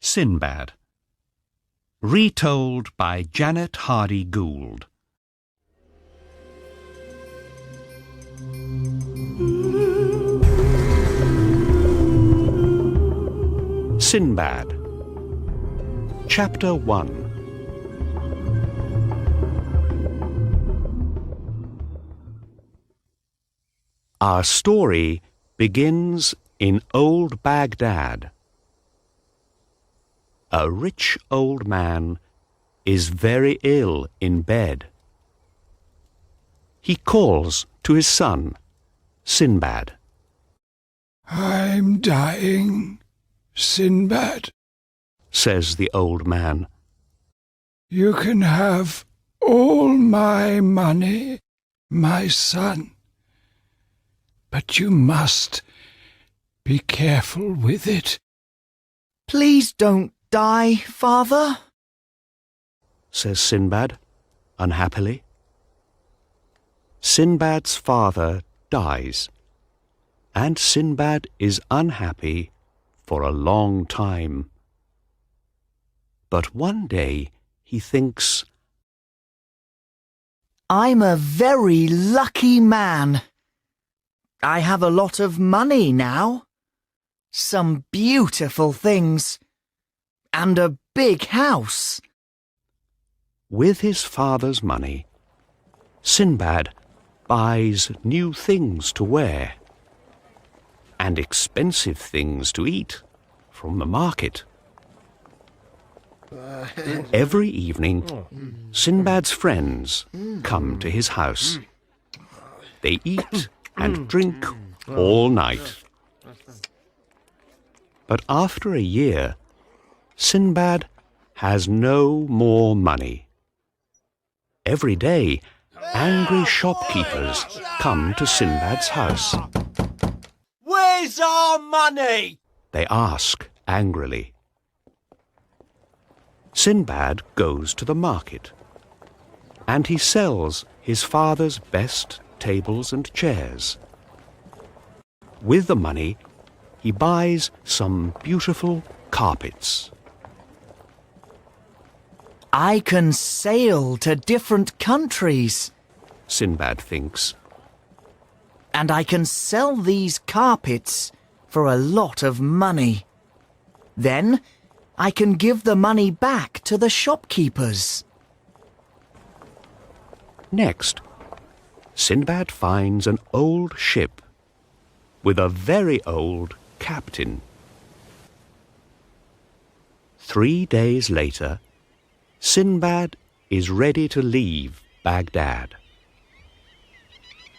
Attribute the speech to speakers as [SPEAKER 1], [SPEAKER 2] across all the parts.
[SPEAKER 1] Sinbad. Retold by Janet Hardy Gould. Sinbad. Chapter 1. Our story begins in old Baghdad. A rich old man is very ill in bed. He calls to his son, Sinbad.
[SPEAKER 2] "I'm dying, Sinbad,"
[SPEAKER 1] says the old man.
[SPEAKER 2] "You can have all my money, my son, but you must be careful with it."
[SPEAKER 3] "Please don't die, father,"
[SPEAKER 1] says Sinbad, unhappily. Sinbad's father dies, and Sinbad is unhappy for a long time. But one day he thinks,
[SPEAKER 3] "I'm a very lucky man. I have a lot of money now, some beautiful things, and a big house."
[SPEAKER 1] With his father's money, Sinbad buys new things to wear and expensive things to eat from the market. Every evening, Sinbad's friends come to his house. They eat and drink all night. But after a year, Sinbad has no more money. Every day, angry shopkeepers come to Sinbad's house.
[SPEAKER 4] "Where's our money?"
[SPEAKER 1] They ask angrily. Sinbad goes to the market, and he sells his father's best tables and chairs. With the money, he buys some beautiful carpets.
[SPEAKER 3] "I can sail to different countries,
[SPEAKER 1] Sinbad thinks.
[SPEAKER 3] and I can sell these carpets for a lot of money. Then I can give the money back to the shopkeepers."
[SPEAKER 1] Next, Sinbad finds an old ship with a very old captain. 3 days later, Sinbad is ready to leave Baghdad.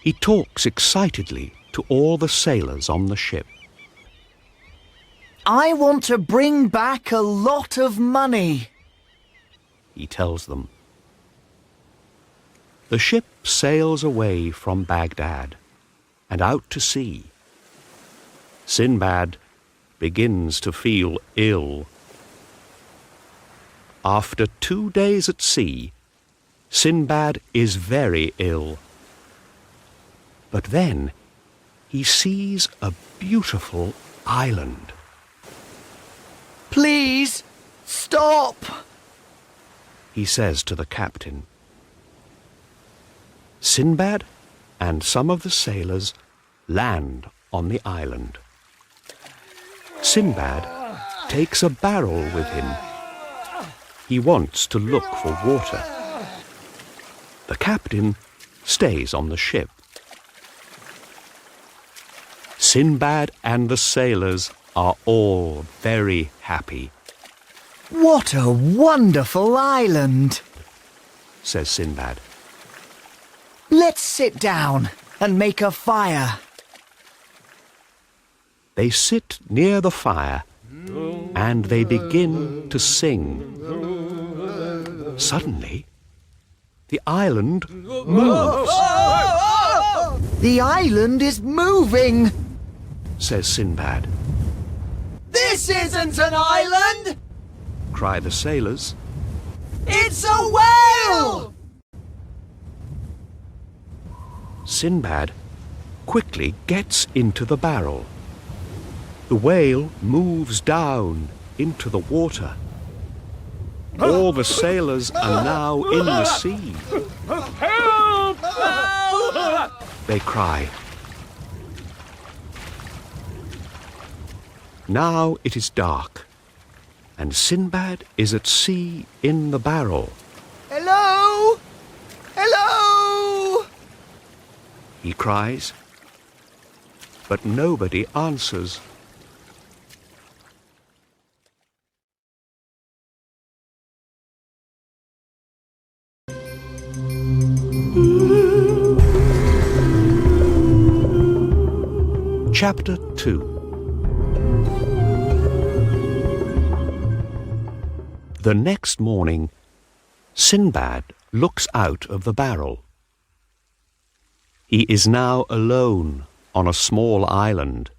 [SPEAKER 1] He talks excitedly to all the sailors on the ship.
[SPEAKER 3] "I want to bring back a lot of money,"
[SPEAKER 1] he tells them. The ship sails away from Baghdad and out to sea. Sinbad begins to feel ill. After 2 days at sea, Sinbad is very ill. But then he sees a beautiful island.
[SPEAKER 3] "Please, stop!"
[SPEAKER 1] he says to the captain. Sinbad and some of the sailors land on the island. Sinbad takes a barrel with him. He wants to look for water. The captain stays on the ship. Sinbad and the sailors are all very happy.
[SPEAKER 3] "What a wonderful island!"
[SPEAKER 1] says Sinbad.
[SPEAKER 3] "Let's sit down and make a fire."
[SPEAKER 1] They sit near the fire and they begin to sing. Suddenly, the island moves,
[SPEAKER 3] "The island is moving!"
[SPEAKER 1] says Sinbad.
[SPEAKER 4] "This isn't an island!
[SPEAKER 1] Cry the sailors.
[SPEAKER 4] It's a whale!"
[SPEAKER 1] Sinbad quickly gets into the barrel. The whale moves down into the water. All the sailors are now in the sea.
[SPEAKER 2] Help!
[SPEAKER 1] They cry. Now it is dark, and Sinbad is at sea in the barrel.
[SPEAKER 3] Hello? Hello?
[SPEAKER 1] He cries, but nobody answers. Chapter 2. The next morning, Sinbad looks out of the barrel. He is now alone on a small island.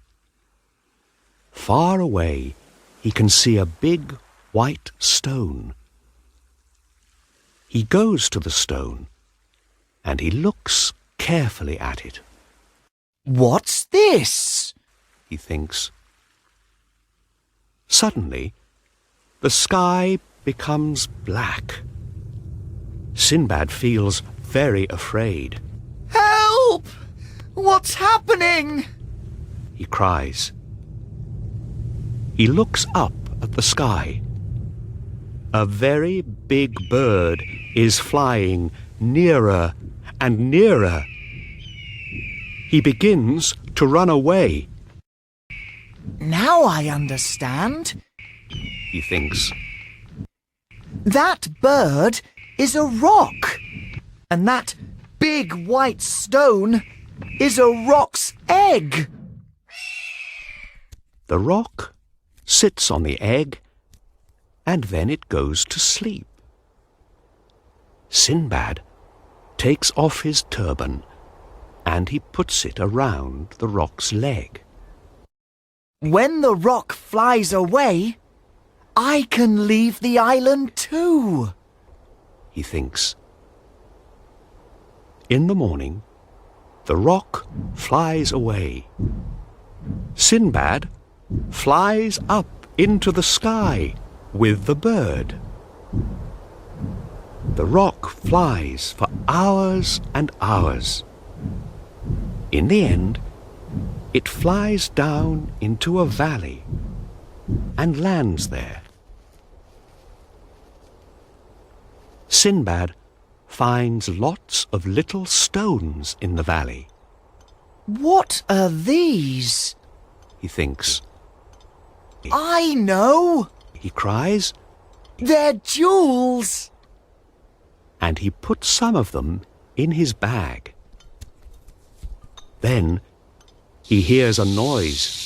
[SPEAKER 1] Far away, he can see a big white stone. He goes to the stone, and he looks carefully at it.
[SPEAKER 3] What's this?
[SPEAKER 1] He thinks. Suddenly, the sky becomes black. Sinbad feels very afraid.
[SPEAKER 3] Help! What's happening?
[SPEAKER 1] He cries. He looks up at the sky. A very big bird is flying nearer and nearer. He begins to run away.
[SPEAKER 3] Now I understand.
[SPEAKER 1] He thinks.
[SPEAKER 3] That bird is a rock, and that big white stone is a rock's egg.
[SPEAKER 1] The rock sits on the egg, and then it goes to sleep. Sinbad takes off his turban, and he puts it around the rock's leg.
[SPEAKER 3] When the rock flies away, I can leave the island too,
[SPEAKER 1] he thinks. In the morning, the rock flies away. Sinbad flies up into the sky with the bird. The rock flies for hours and hours. In the end, it flies down into a valley and lands there. Sinbad finds lots of little stones in the valley.
[SPEAKER 3] What are these?
[SPEAKER 1] He thinks.
[SPEAKER 3] I know!
[SPEAKER 1] He cries,
[SPEAKER 3] They're jewels!
[SPEAKER 1] and he puts some of them in his bag. Then he hears a noise.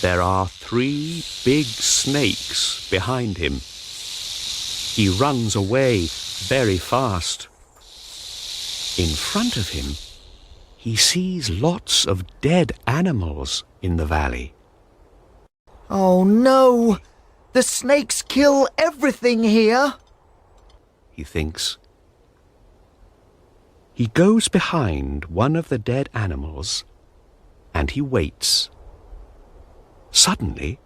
[SPEAKER 1] There are 3 big snakes behind him. He runs away very fast. In front of him, he sees lots of dead animals in the valley.
[SPEAKER 3] Oh no! The snakes kill everything here!
[SPEAKER 1] He thinks. He goes behind one of the dead animals, and he waits. Suddenly,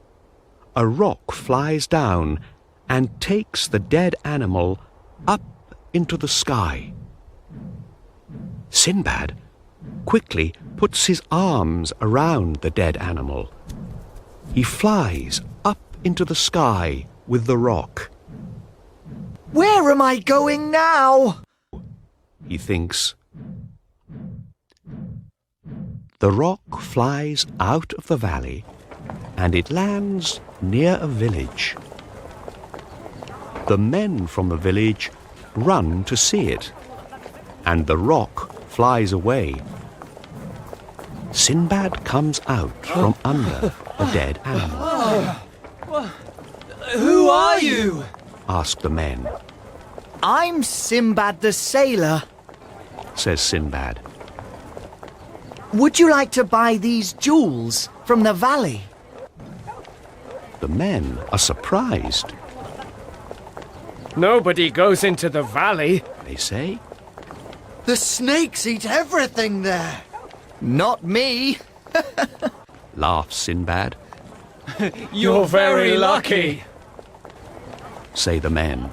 [SPEAKER 1] a rock flies down and takes the dead animal up into the sky. Sinbad quickly puts his arms around the dead animal. He flies up into the sky with the rock.
[SPEAKER 3] Where am I going now?
[SPEAKER 1] He thinks. The rock flies out of the valley, and it lands near a village. The men from the village run to see it, and the rock flies away. Sinbad comes out from under the dead animal.
[SPEAKER 4] Who are you?
[SPEAKER 1] Asked the men.
[SPEAKER 3] I'm Sinbad the sailor.
[SPEAKER 1] Says Sinbad.
[SPEAKER 3] Would you like to buy these jewels from the valley?
[SPEAKER 1] The men are surprised.
[SPEAKER 2] Nobody goes into the valley.
[SPEAKER 1] They say,
[SPEAKER 4] The snakes eat everything there.
[SPEAKER 3] Not me.
[SPEAKER 1] laughs Sinbad.
[SPEAKER 2] You're very lucky.
[SPEAKER 1] say the men.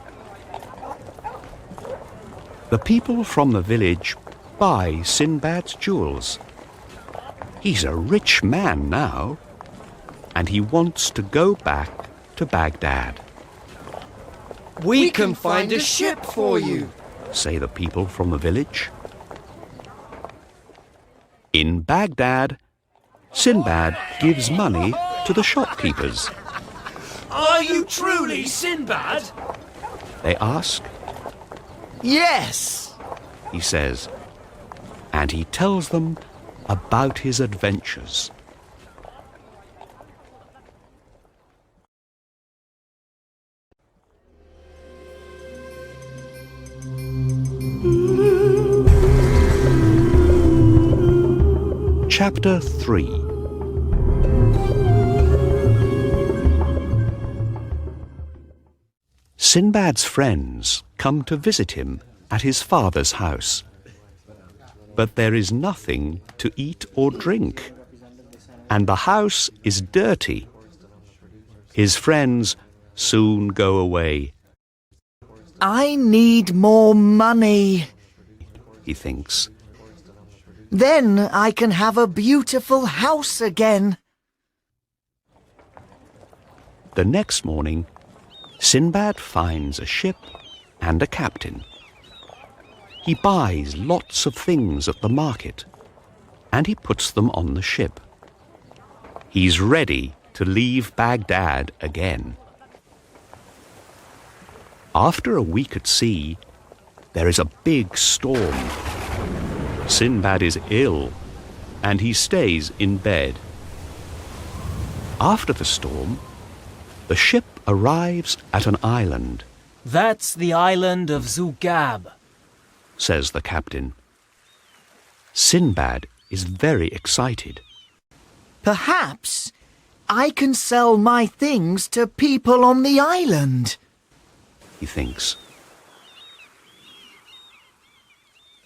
[SPEAKER 1] The people from the village buy Sinbad's jewels. He's a rich man now, and he wants to go back to Baghdad,
[SPEAKER 4] We can find a ship for you.
[SPEAKER 1] say the people from the village. In Baghdad, Sinbad gives money to the shopkeepers.
[SPEAKER 4] Are you truly Sinbad?
[SPEAKER 1] They ask,
[SPEAKER 3] Yes!
[SPEAKER 1] he says, and he tells them about his adventures. Chapter 3. Sinbad's friends come to visit him at his father's house. But there is nothing to eat or drink, and the house is dirty. His friends soon go away,
[SPEAKER 3] I need more money.
[SPEAKER 1] he thinks.
[SPEAKER 3] Then I can have a beautiful house again.
[SPEAKER 1] The next morning, Sinbad finds a ship and a captain. He buys lots of things at the market, and he puts them on the ship. He's ready to leave Baghdad again. After a week at sea, there is a big storm. Sinbad is ill, and he stays in bed. After the storm, the ship arrives at an island,
[SPEAKER 5] That's the island of Zugab.
[SPEAKER 1] says the captain. Sinbad is very excited.
[SPEAKER 3] Perhaps I can sell my things to people on the island.
[SPEAKER 1] He thinks.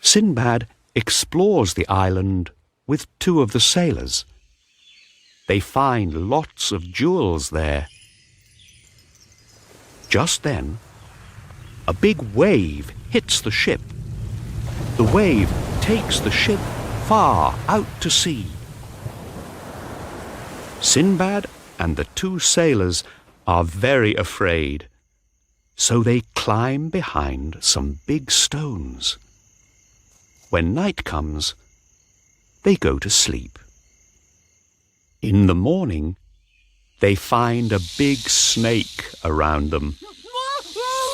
[SPEAKER 1] Sinbad explores the island with two of the sailors. They find lots of jewels there. Just then, a big wave hits the ship. The wave takes the ship far out to sea. Sinbad and the two sailors are very afraid, so they climb behind some big stones. When night comes, they go to sleep. In the morning, they find a big snake around them.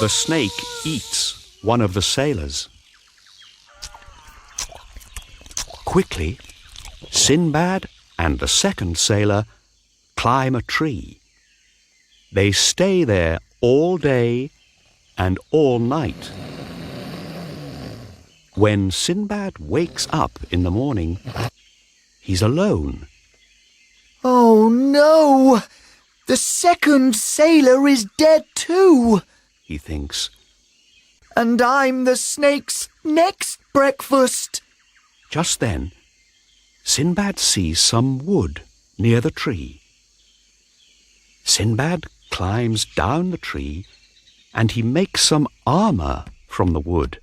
[SPEAKER 1] The snake eats one of the sailors. Quickly, Sinbad and the second sailor climb a tree. They stay there all day and all night. When Sinbad wakes up in the morning, he's alone.
[SPEAKER 3] Oh no! The second sailor is dead too!
[SPEAKER 1] He thinks.
[SPEAKER 3] And I'm the snake's next breakfast!
[SPEAKER 1] Just then, Sinbad sees some wood near the tree. Sinbad climbs down the tree and he makes some armour from the wood.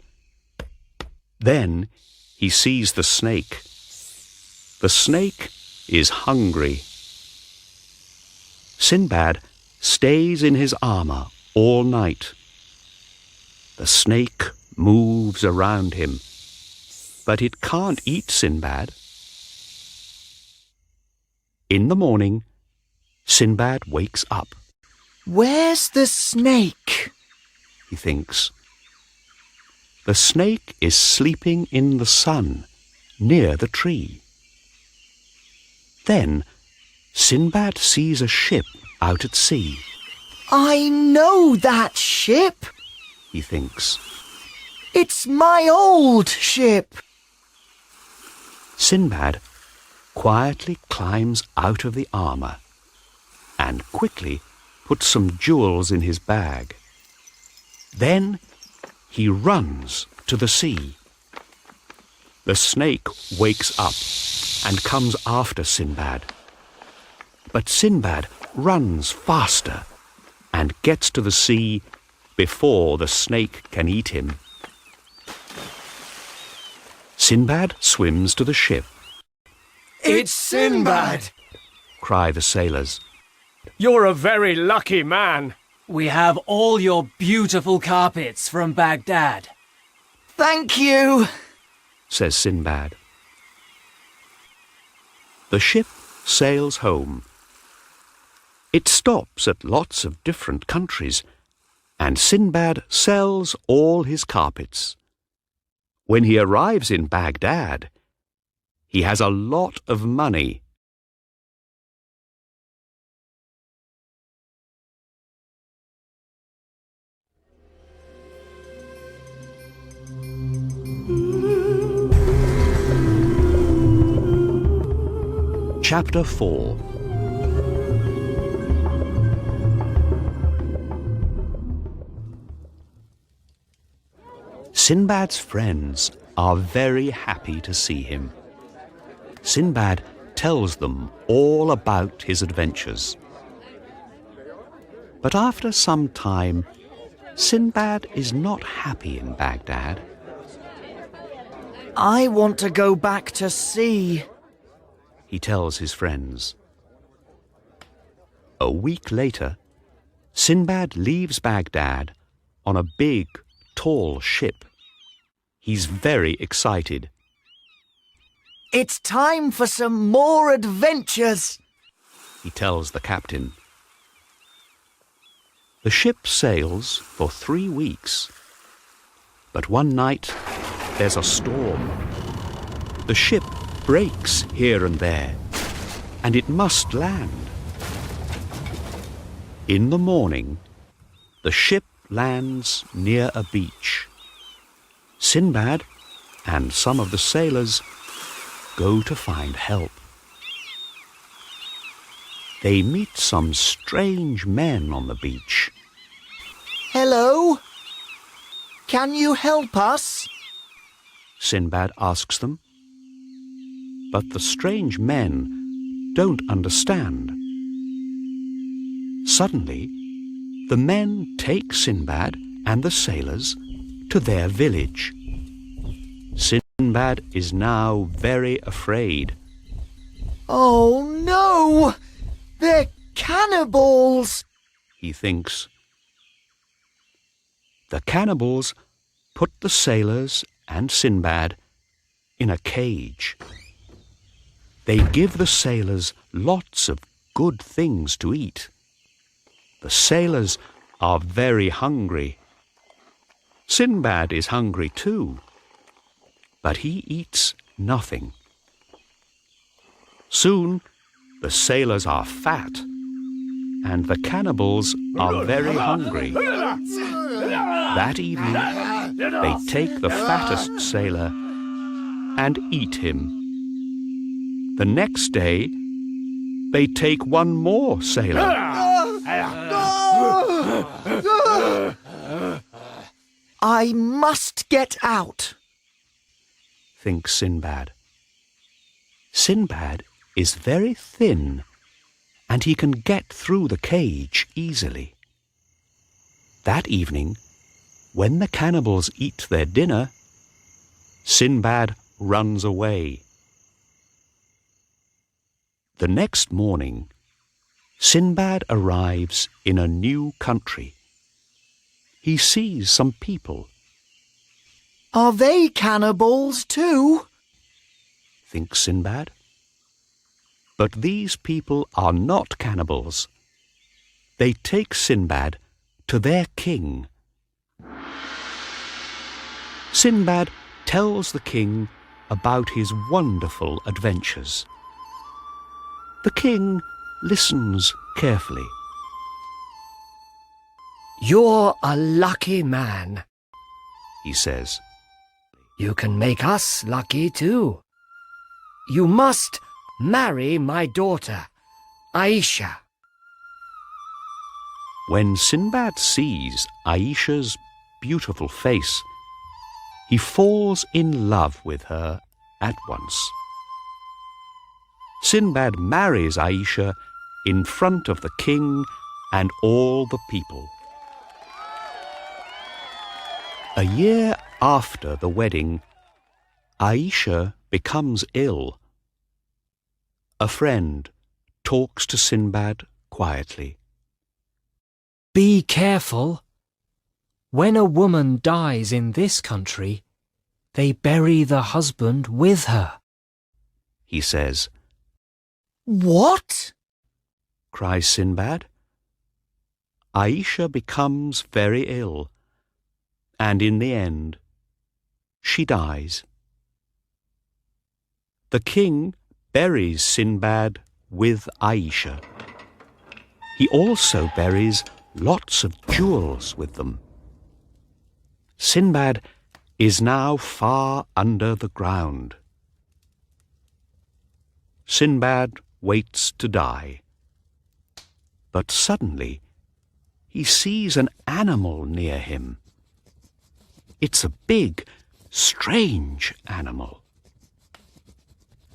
[SPEAKER 1] Then he sees the snake. The snake is hungry. Sinbad stays in his armour all night. The snake moves around him, but it can't eat Sinbad. In the morning, Sinbad wakes up.
[SPEAKER 3] Where's the snake?
[SPEAKER 1] He thinks. The snake is sleeping in the sun near the tree. Then Sinbad sees a ship out at sea.
[SPEAKER 3] I know that ship!
[SPEAKER 1] He thinks.
[SPEAKER 3] It's my old ship!
[SPEAKER 1] Sinbad quietly climbs out of the armour and quickly puts some jewels in his bag. Then he runs to the sea. The snake wakes up and comes after Sinbad. But Sinbad runs faster and gets to the sea before the snake can eat him. Sinbad swims to the ship.
[SPEAKER 4] It's Sinbad!
[SPEAKER 1] Cry the sailors.
[SPEAKER 2] You're a very lucky man.
[SPEAKER 5] We have all your beautiful carpets from Baghdad.
[SPEAKER 3] Thank you.
[SPEAKER 1] Says Sinbad. The ship sails home. It stops at lots of different countries, and Sinbad sells all his carpets. When he arrives in Baghdad, he has a lot of money. Chapter 4. Sinbad's friends are very happy to see him. Sinbad tells them all about his adventures. But after some time, Sinbad is not happy in Baghdad.
[SPEAKER 3] I want to go back to sea,
[SPEAKER 1] he tells his friends. A week later, Sinbad leaves Baghdad on a big, tall ship. He's very excited.
[SPEAKER 3] It's time for some more adventures,
[SPEAKER 1] he tells the captain. The ship sails for 3 weeks. But one night, there's a storm. The ship breaks here and there, and it must land. In the morning, the ship lands near a beach. Sinbad and some of the sailors go to find help. They meet some strange men on the beach.
[SPEAKER 3] Hello? Can you help us?
[SPEAKER 1] Sinbad asks them. But the strange men don't understand. Suddenly, the men take Sinbad and the sailors to their village. Sinbad is now very afraid.
[SPEAKER 3] Oh no! They're cannibals!
[SPEAKER 1] He thinks. The cannibals put the sailors and Sinbad in a cage. They give the sailors lots of good things to eat. The sailors are very hungry. Sinbad is hungry too, but he eats nothing. Soon the sailors are fat, and the cannibals are very hungry. That evening, they take the fattest sailor and eat him. The next day, they take one more sailor.
[SPEAKER 3] I must get out,
[SPEAKER 1] thinks Sinbad. Sinbad is very thin, and he can get through the cage easily. That evening, when the cannibals eat their dinner, Sinbad runs away. The next morning, Sinbad arrives in a new country. He sees some people.
[SPEAKER 3] Are they cannibals too?
[SPEAKER 1] Thinks Sinbad. But these people are not cannibals. They take Sinbad to their king. Sinbad tells the king about his wonderful adventures. The king listens carefully.
[SPEAKER 4] You're a lucky man,
[SPEAKER 1] He says.
[SPEAKER 4] You can make us lucky too. You must marry my daughter, Aisha.
[SPEAKER 1] When Sinbad sees Aisha's beautiful face, he falls in love with her at once. Sinbad marries Aisha in front of the king and all the people. A year after the wedding, Aisha becomes ill. A friend talks to Sinbad quietly.
[SPEAKER 6] Be careful. When a woman dies in this country, they bury the husband with her.
[SPEAKER 1] He says.
[SPEAKER 3] What?
[SPEAKER 1] Cries Sinbad. Aisha becomes very ill, and in the end, she dies. The king buries Sinbad with Aisha. He also buries lots of jewels with them. Sinbad is now far under the ground. Sinbad waits to die. But suddenly he sees an animal near him. It's a big, strange animal.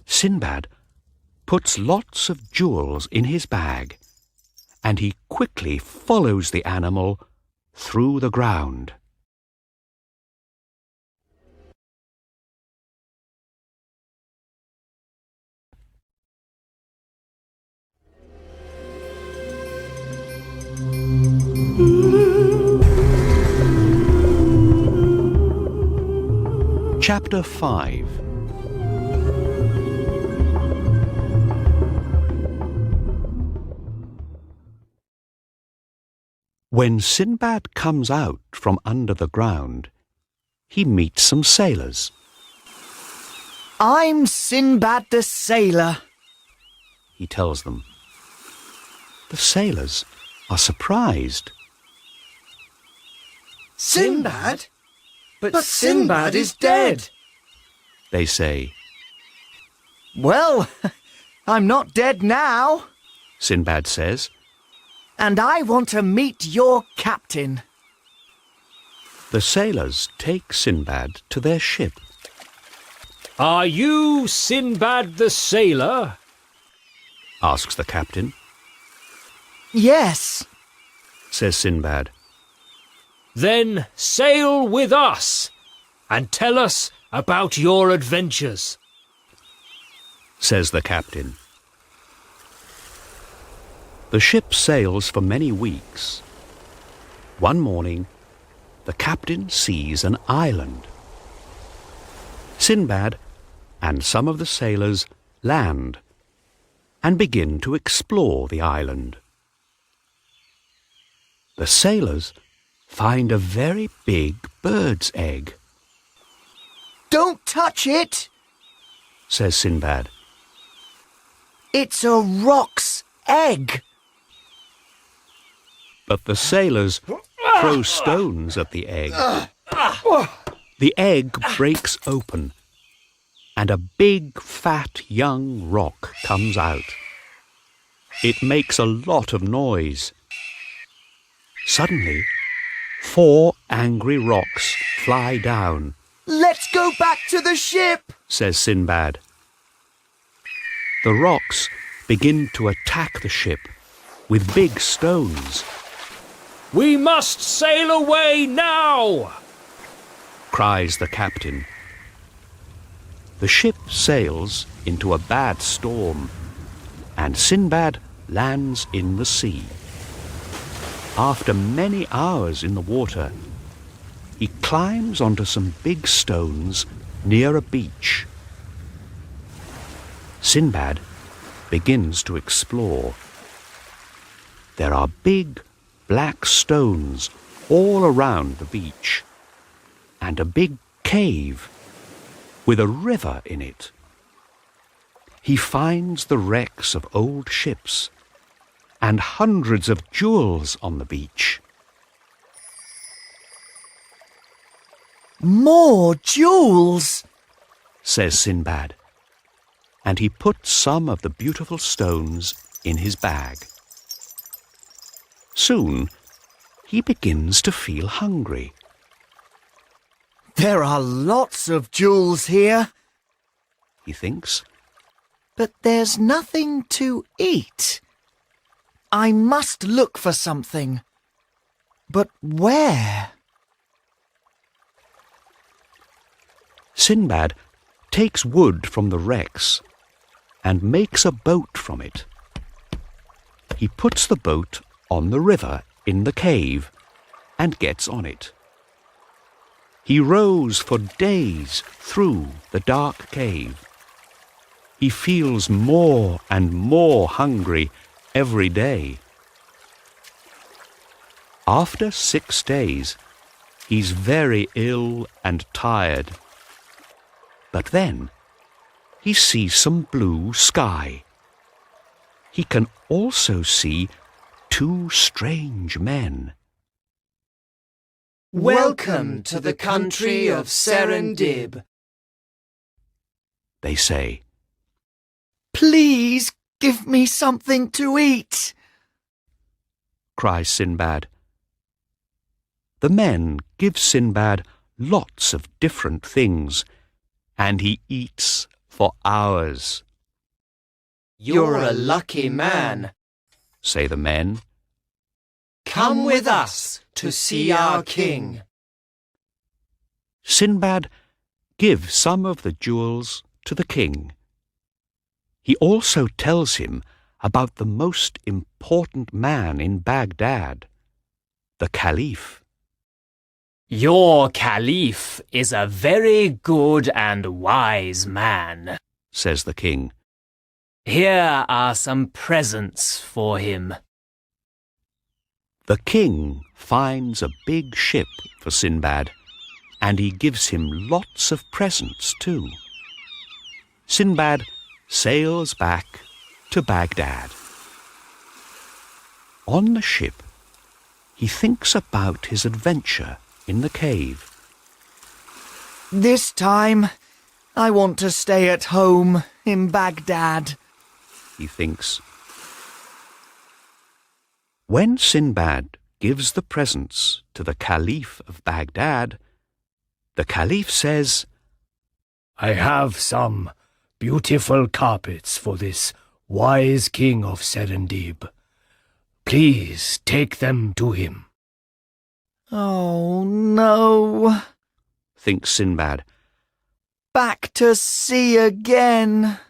[SPEAKER 1] Sinbad puts lots of jewels in his bag, and he quickly follows the animal through the ground. Chapter 5. When Sinbad comes out from under the ground, he meets some sailors.
[SPEAKER 3] I'm Sinbad the sailor,
[SPEAKER 1] He tells them. The sailors are surprised.
[SPEAKER 3] Sinbad?
[SPEAKER 4] But Sinbad is dead.
[SPEAKER 1] They say.
[SPEAKER 3] Well, I'm not dead now,
[SPEAKER 1] Sinbad says.
[SPEAKER 3] and I want to meet your captain.
[SPEAKER 1] The sailors take Sinbad to their ship.
[SPEAKER 2] Are you Sinbad the sailor?
[SPEAKER 1] Asks the captain.
[SPEAKER 3] Yes,
[SPEAKER 1] Says Sinbad.
[SPEAKER 2] Then sail with us and tell us about your adventures.
[SPEAKER 1] Says the captain. The ship sails for many weeks. One morning, the captain sees an island. Sinbad and some of the sailors land and begin to explore the island. The sailors find a very big bird's egg,
[SPEAKER 3] don't touch it.
[SPEAKER 1] says Sinbad.
[SPEAKER 3] It's a roc's egg.
[SPEAKER 1] But the sailors throw stones at the egg. The egg breaks open, and a big, fat, young rock comes out. It makes a lot of noise. Suddenly, 4 angry rocks fly down,
[SPEAKER 3] Let's go back to the ship.
[SPEAKER 1] says Sinbad. The rocks begin to attack the ship with big stones.
[SPEAKER 2] We must sail away now!
[SPEAKER 1] Cries the captain. The ship sails into a bad storm, and Sinbad lands in the sea. After many hours in the water, he climbs onto some big stones near a beach. Sinbad begins to explore. There are big, black stones all around the beach, and a big cave with a river in it. He finds the wrecks of old ships and hundreds of jewels on the beach.
[SPEAKER 3] More jewels.
[SPEAKER 1] Says Sinbad, and he puts some of the beautiful stones in his bag. Soon, he begins to feel hungry.
[SPEAKER 3] There are lots of jewels here,
[SPEAKER 1] He thinks.
[SPEAKER 3] but there's nothing to eat. I must look for something. But where?
[SPEAKER 1] Sinbad takes wood from the wrecks and makes a boat from it. He puts the boat on the river in the cave and gets on it. He rows for days through the dark cave. He feels more and more hungry every day. After 6 days, he's very ill and tired. But then he sees some blue sky. He can also see 2 strange men.
[SPEAKER 5] Welcome to the country of Serendib,
[SPEAKER 1] They say.
[SPEAKER 3] Please give me something to eat,
[SPEAKER 1] Cries Sinbad. The men give Sinbad lots of different things, and he eats for hours.
[SPEAKER 5] You're a lucky man.
[SPEAKER 1] Say the men.
[SPEAKER 5] Come with us to see our king.
[SPEAKER 1] Sinbad gives some of the jewels to the king. He also tells him about the most important man in Baghdad, the Caliph.
[SPEAKER 2] Your Caliph is a very good and wise man,
[SPEAKER 1] Says the king.
[SPEAKER 2] Here are some presents for him.
[SPEAKER 1] The king finds a big ship for Sinbad, and he gives him lots of presents too. Sinbad sails back to Baghdad. On the ship, he thinks about his adventure in the cave.
[SPEAKER 3] This time, I want to stay at home in Baghdad,
[SPEAKER 1] he thinks. When Sinbad gives the presents to the Caliph of Baghdad, the Caliph says,
[SPEAKER 4] I have some beautiful carpets for this wise king of Serendib. Please take them to him.
[SPEAKER 3] Oh no,
[SPEAKER 1] thinks Sinbad.
[SPEAKER 3] back to sea again.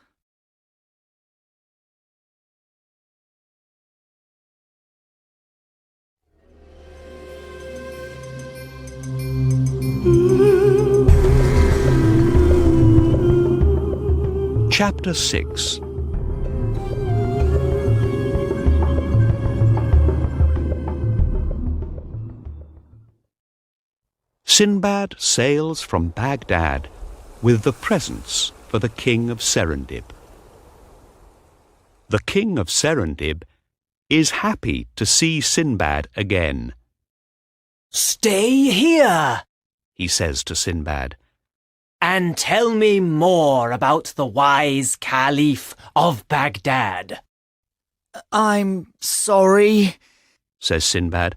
[SPEAKER 1] Chapter 6. Sinbad sails from Baghdad with the presents for the king of Serendib. The king of Serendib is happy to see Sinbad again.
[SPEAKER 2] Stay here,
[SPEAKER 1] He says to Sinbad.
[SPEAKER 2] and tell me more about the wise Caliph of Baghdad.
[SPEAKER 3] I'm sorry.
[SPEAKER 1] Says Sinbad.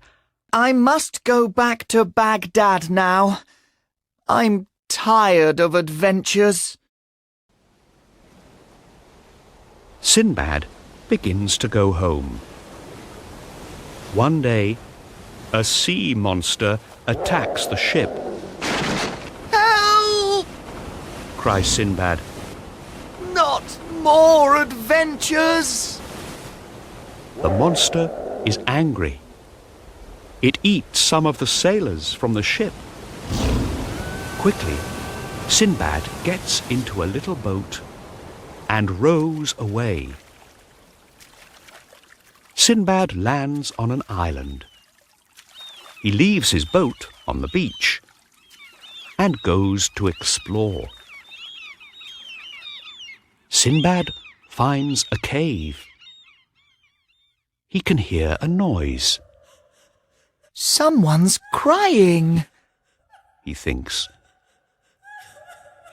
[SPEAKER 3] I must go back to Baghdad now. I'm tired of adventures.
[SPEAKER 1] Sinbad begins to go home. One day, a sea monster attacks the ship.
[SPEAKER 3] Help!
[SPEAKER 1] Cries Sinbad.
[SPEAKER 3] Not more adventures!
[SPEAKER 1] The monster is angry. It eats some of the sailors from the ship. Quickly, Sinbad gets into a little boat and rows away. Sinbad lands on an island. He leaves his boat on the beach and goes to explore. Sinbad finds a cave. He can hear a noise.
[SPEAKER 3] Someone's crying.
[SPEAKER 1] He thinks.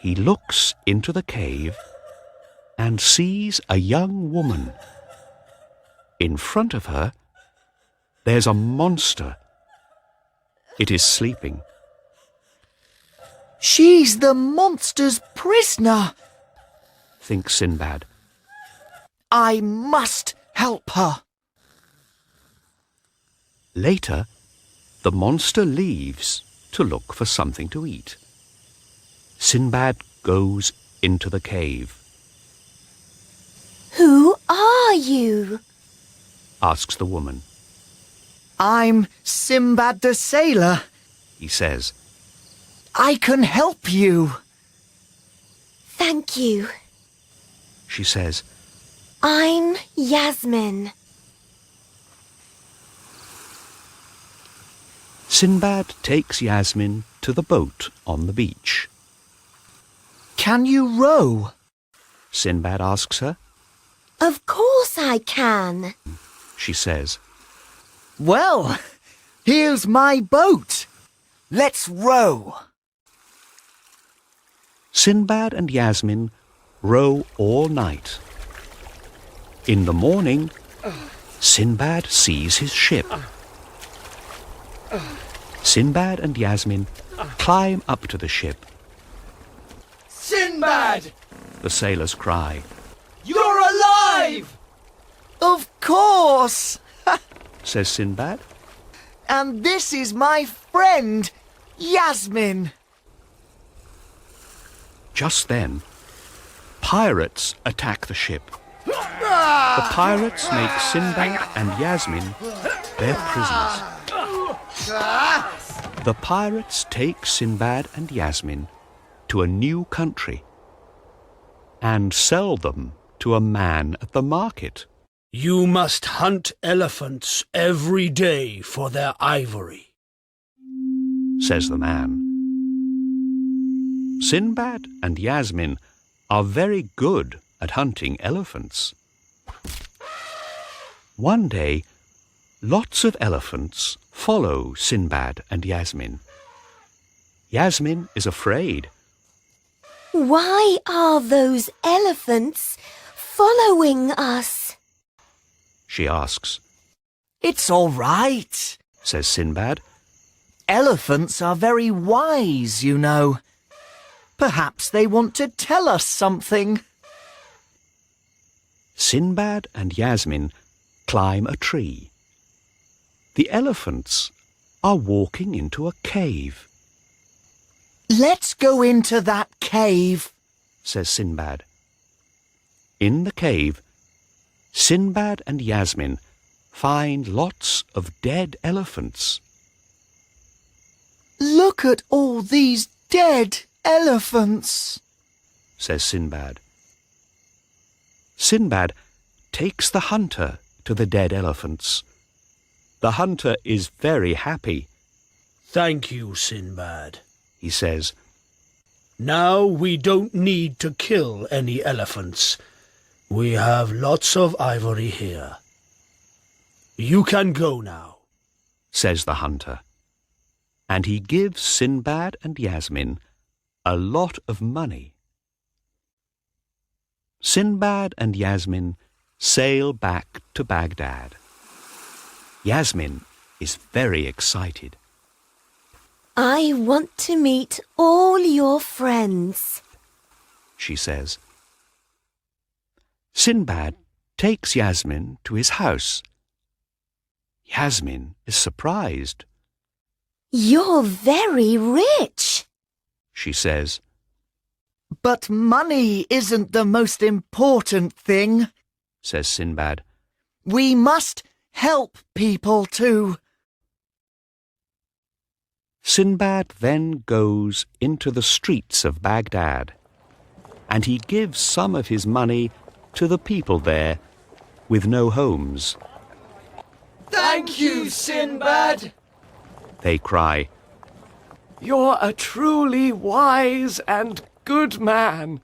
[SPEAKER 1] He looks into the cave and sees a young woman. In front of her, there's a monster. It is sleeping.
[SPEAKER 3] She's the monster's prisoner.
[SPEAKER 1] Thinks Sinbad.
[SPEAKER 3] I must help her.
[SPEAKER 1] Later, the monster leaves to look for something to eat. Sinbad goes into the cave.
[SPEAKER 7] Who are you?
[SPEAKER 1] Asks the woman.
[SPEAKER 3] I'm Sinbad the Sailor.
[SPEAKER 1] He says.
[SPEAKER 3] I can help you.
[SPEAKER 7] Thank you.
[SPEAKER 1] She says.
[SPEAKER 7] I'm Yasmin.
[SPEAKER 1] Sinbad takes Yasmin to the boat on the beach.
[SPEAKER 3] Can you row?
[SPEAKER 1] Sinbad asks her.
[SPEAKER 7] Of course I can.
[SPEAKER 1] She says.
[SPEAKER 3] Well, here's my boat. Let's row.
[SPEAKER 1] Sinbad and Yasmin row all night. In the morning, Sinbad sees his ship. Sinbad and Yasmin climb up to the ship.
[SPEAKER 5] Sinbad!
[SPEAKER 1] The sailors cry.
[SPEAKER 5] You're alive!
[SPEAKER 3] Of course.
[SPEAKER 1] Says Sinbad.
[SPEAKER 3] And this is my friend, Yasmin.
[SPEAKER 1] Just then, pirates attack the ship. The pirates make Sinbad and Yasmin their prisoners. The pirates take Sinbad and Yasmin to a new country and sell them to a man at the market.
[SPEAKER 4] You must hunt elephants every day for their ivory,
[SPEAKER 1] says the man. Sinbad and Yasmin are very good at hunting elephants. One day, lots of elephants follow Sinbad and Yasmin. Yasmin is afraid.
[SPEAKER 7] Why are those elephants following us?
[SPEAKER 1] She asks.
[SPEAKER 3] It's all right,
[SPEAKER 1] Says Sinbad.
[SPEAKER 3] Elephants are very wise, you know. Perhaps they want to tell us something.
[SPEAKER 1] Sinbad and Yasmin climb a tree. The elephants are walking into a cave.
[SPEAKER 3] Let's go into that cave,
[SPEAKER 1] says Sinbad. In the cave, Sinbad and Yasmin find lots of dead elephants.
[SPEAKER 3] Look at all these dead elephants,
[SPEAKER 1] says Sinbad. Sinbad takes the hunter to the dead elephants. The hunter is very happy.
[SPEAKER 4] Thank you, Sinbad.
[SPEAKER 1] He says.
[SPEAKER 4] Now we don't need to kill any elephants. We have lots of ivory here. You can go now,
[SPEAKER 1] says the hunter. And he gives Sinbad and Yasmin a lot of money. Sinbad and Yasmin sail back to Baghdad. Yasmin is very excited.
[SPEAKER 7] I want to meet all your friends,
[SPEAKER 1] she says. Sinbad takes Yasmin to his house. Yasmin is surprised.
[SPEAKER 7] You're very rich,
[SPEAKER 1] she says.
[SPEAKER 3] But money isn't the most important thing,
[SPEAKER 1] says Sinbad.
[SPEAKER 3] We must help people too.
[SPEAKER 1] Sinbad then goes into the streets of Baghdad, and he gives some of his money to the people there with no homes.
[SPEAKER 5] Thank you, Sinbad!
[SPEAKER 1] They cry.
[SPEAKER 8] You're a truly wise and good man.